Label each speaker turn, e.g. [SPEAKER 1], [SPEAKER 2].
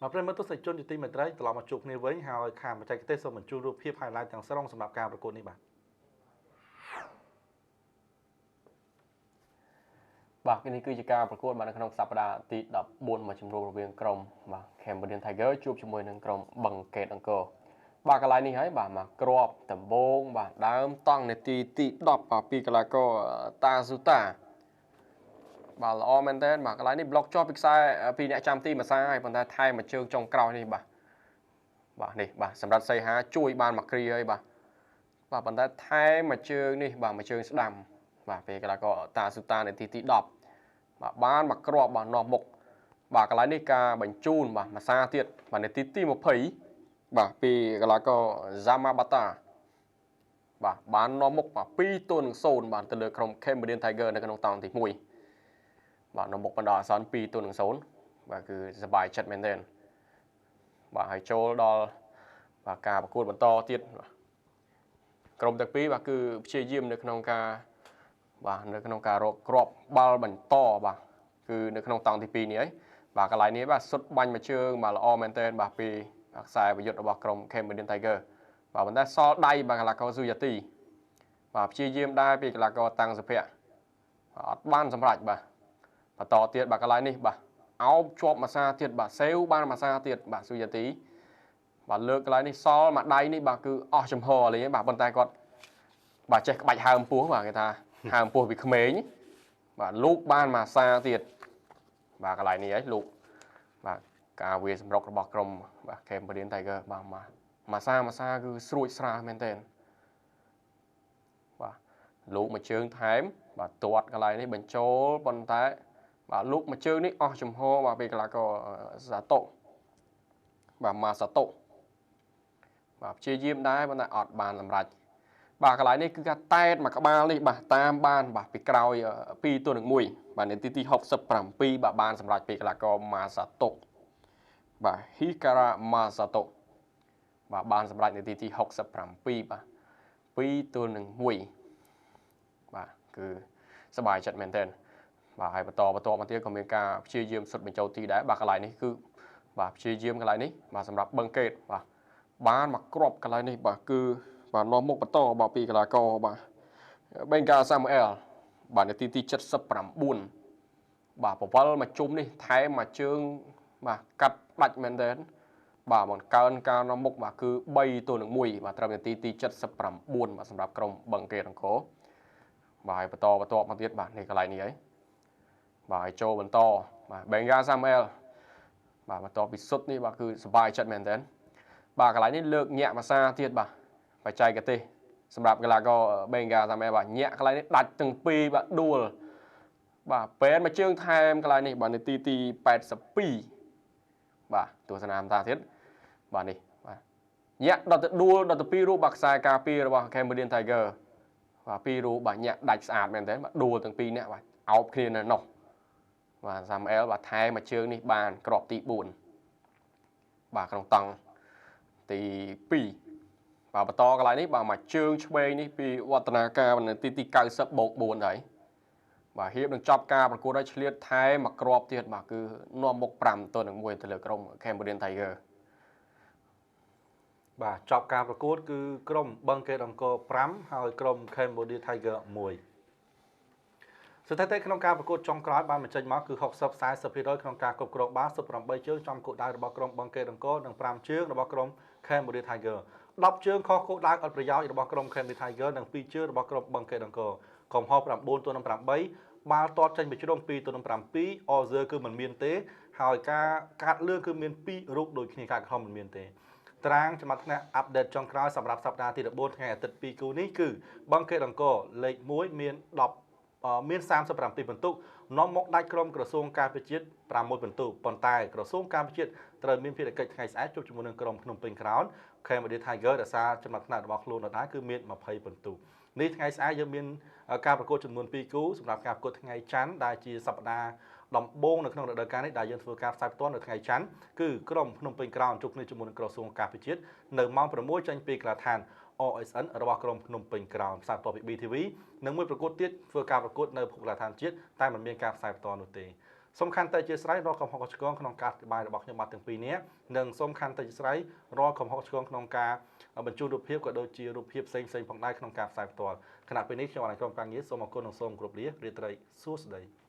[SPEAKER 1] មកព្រមទៅសិជនយុតិមេត្រីត្រឡប់មកជួបគ្នាវិញហើយខាងបច្ចេកទេសសូមបញ្ជូនរូបភាព highlight ទាំងស្រុងសម្រាប់ការប្រកួតនេះបាទ
[SPEAKER 2] បាទនេះគឺជាការប្រកួតនៅក្នុងសប្តាហ៍ទី14មួយជំនួបរវាងក្រុមបាទ Cambodian Tiger ជួបជាមួយនឹងក្រុមបឹងកេតអង្គរបាទកន្លែងនេះហើយបាទមកគ្រាប់ដំបងបាទដើមតង់នាទីទី10បាទពីកីឡាករតាស៊ូតាបាទល្អមែនតើបាទកន្លែងនេះប្លុកជាប់ពីខ្សែពីអ្នកចាំទីមួយសាហើយប៉ុន្តែថែមមួយជើងចុងក្រោយនេះបាទនេះបាទសម្រាប់សីហាជួយបានមកគ្រាហើយបាទប៉ុន្តែថែមមួយជើងនេះបាទមួយជើងស្ដាំបាទពេលកីឡាករតាស៊ូតានាទីទី10បាទបានមកគ្រាប់បាទនាំមុខបាទកន្លែងនេះការបញ្ជូនបាទមួយសាទៀតបាទនាទីទី20បាទពីកីឡាករ Zamabata បាទបាននាំមុខបាទ2-0បាទទៅលើក្រុម Cambodian Tiger នៅក្នុងតង់ទី1បាទនាំមុខបណ្ដោះអាសន្ន2-0បាទគឺសប្បាយចិត្តមែនទែនបាទហើយចូលដល់បាទការប្រកួតបន្តទៀតក្រុមទាំងពីរបាទគឺព្យាយាមនៅក្នុងការបាទនៅក្នុងការរកគ្រាប់បាល់បន្តបាទគឺនៅក្នុងតង់ទី2នេះហើយបាទកន្លែងនេះបាទសុទ្ធបាញ់មួយជើងបាទល្អមែនទែនបាទពីខ្សែប្រយុទ្ធរបស់ក្រុម Cambodian Tiger បាទប៉ុន្តែសល់ដៃបាទកីឡាករស៊ូយ៉ាទីបាទព្យាយាមដែរពីកីឡាករតាំងសុភ័ក្រអត់បានសម្រេចបាទបន្តទៀតបាទកន្លែងនេះបាទអោបជាប់មួយសាទៀតបាទសេវបានមួយសាទៀតបាទស៊ូយ៉ាទីបាទលើកកន្លែងនេះសល់មួយដៃនេះបាទគឺអស់ចំហលេងបាទប៉ុន្តែគាត់បាទចេះក្បាច់ហើមពោះបាទគេថាហើមពោះពីក្មេងបាទលោកបានមួយសាទៀតបាទកន្លែងនេះឯងលោកបាទការវាសម្រុករបស់ក្រុមបាទ Cambodian Tiger បាទមួយសាគឺស្រួចស្រាលមែនទែនបាទលោកមួយជើងថែមបាទទាត់កន្លែងនេះបញ្ចូលប៉ុន្តែបាទលោកមួយជើងនេះអស់ចំហបាទពេលកីឡាករសាតូបាទម៉ាសាតូបាទព្យាយាមដែរប៉ុន្តែអត់បានសម្រេចបាទកន្លែងនេះគឺការតែតមកក្បាលនេះបាទតាមបានបាទពីក្រោយ2-1បាទនាទីទី67បាទបានសម្រេចពីកីឡាករម៉ាសាតូបាទហ៊ីការ៉ាម៉ាសាតូបាទបានសម្រេចនាទីទី67បាទ2-1បាទគឺសប្បាយចិត្តមែនទែនបាទហើយបន្តមកទៀតក៏មានការព្យាយាមសុទ្ធបញ្ចូលទីដែរបាទកន្លែងនេះគឺបាទព្យាយាមកន្លែងនេះបាទសម្រាប់បឹងកេតបាទបានមកគ្រាប់កន្លែងនេះបាទគឺបាទនាំមុខបន្តបាទពីកីឡាករបាទបេងកាសាមអែលបាទនាទីទី79បាទប្រវល់មកជុំនេះថែមមកជើងបាទកាត់ផ្ដាច់មែនទែនបាទបង្កើនការនាំមុខបាទគឺ3-1បាទត្រឹមនាទីទី79បាទសម្រាប់ក្រុមបឹងកេតអង្គរបាទហើយបន្តមកទៀតបាទនេះកន្លែងនេះហើយបាទឲ្យចូលបន្តបាទបេងកាសាមអែលបាទបន្តពីសុទ្ធនេះបាទគឺសប្បាយចិត្តមែនទែនបាទកន្លែងនេះលើកញាក់ភាសាទៀតបាទបច្ចេកទេសសម្រាប់កីឡាករបេងកាសាមអែលបាទញាក់កន្លែងនេះដាច់ទាំងពីរបាទដួលបាទពេនមួយជើងថែមកន្លែងនេះបាទនាទីទី82បាទទស្សនាមតាទៀតបាទនេះបាទញាក់ដល់ទៅដួលដល់ទៅពីររូបបាទខ្សែការពាររបស់ Cambodian Tiger បាទពីររូបបាទញាក់ដាច់ស្អាតមែនទេបាទដួលទាំងពីរនាក់បាទអោបគ្នានៅនោះបាទសាមអែលបាទថែមមួយជើងនេះបានគ្រាប់ទី4បាទក្នុងតង់ទី2បាទបន្តកន្លែងនេះបាទមួយជើងឆ្វេងនេះពីវឌ្ឍនាការនៅទីទី90+4ហើយបាទហៀបនឹងចប់ការប្រកួតឲ្យឆ្លៀតថែមកគ្រាប់ទៀតបាទគឺនាំមុខ5-1ទៅលើក្រុម Cambodian Tiger
[SPEAKER 1] បាទចប់ការប្រកួតគឺក្រុមបឹងកេតអង្គរ5ហើយក្រុម Cambodia Tiger 1ស្ថិតិក្នុងការប្រកួតចុងក្រោយបានបញ្ចេញមកគឺ60-40%ក្នុងការគ្រប់គ្រងបាល់18ជើងចំគោលដៅរបស់ក្រុមបឹងកេតអង្គរនិង5ជើងរបស់ក្រុម Cambodia Tiger 10ជើងខុសគោលដៅអត់ប្រយោជន៍របស់ក្រុម Cambodia Tiger និង2ជើងរបស់ក្រុមបឹងកេតអង្គរកំហុស9-8បាល់ទាត់ចេញពីជ្រុង2-7 Order គឺមិនមានទេហើយការកាត់លឿងគឺមាន2រូបដូចគ្នាការកំហុសមិនមានទេតារាងចំណាត់ថ្នាក់អាប់ដេតចុងក្រោយសម្រាប់សប្តាហ៍ទី14ថ្ងៃអាទិត្យ2គូនេះគឺបឹងកេតអង្គរលេខ1មាន37ពិន្ទុនាំមកដាច់ក្រុមក្រសួងការពារជាតិ6ពិន្ទុប៉ុន្តែក្រសួងការពារជាតិត្រូវមានភារកិច្ចថ្ងៃស្អែកជួបជាមួយនឹងក្រុមភ្នំពេញក្រោន Cambodia Tiger ដែលសារចំណាត់ថ្នាក់របស់ខ្លួនដដែលគឺមាន20ពិន្ទុនេះថ្ងៃស្អែកយើងមានការប្រកួតចំនួន2គូសម្រាប់ការប្រកួតថ្ងៃច័ន្ទដែលជាសប្តាហ៍ដំបូងនៅក្នុងរដូវកាលនេះដែលយើងធ្វើការផ្សាយផ្ទាល់នៅថ្ងៃច័ន្ទគឺក្រុមភ្នំពេញក្រោនជួបគ្នាជាមួយនឹងក្រសួងការពារជាតិនៅម៉ោង6ចេញពីក្រាឋាន OSN របស់ក្រុមភ្នំពេញក្រោនផ្សាយផ្ទាល់ពី BTV និងមួយប្រកួតទៀតធ្វើការប្រកួតនៅភូមិក្រាឋានជាតិតែមិនមានការផ្សាយផ្ទាល់នោះទេ សំខាន់តែជាស្រ័យរកកំហុសឆ្គងក្នុងការអធិប្បាយរបស់ខ្ញុំបាទទាំងពីរនេះនិងសំខាន់តែជាស្រ័យរកកំហុសឆ្គងក្នុងការបញ្ជូនរូបភាពក៏ដូចជារូបភាពផ្សេងៗផងដែរក្នុងការផ្សាយផ្ទាល់ខណៈពេលនេះខ្ញុំអានក្រុមការងារសូមអរគុណនិងសូមគោរពលារាត្រីសួស្តី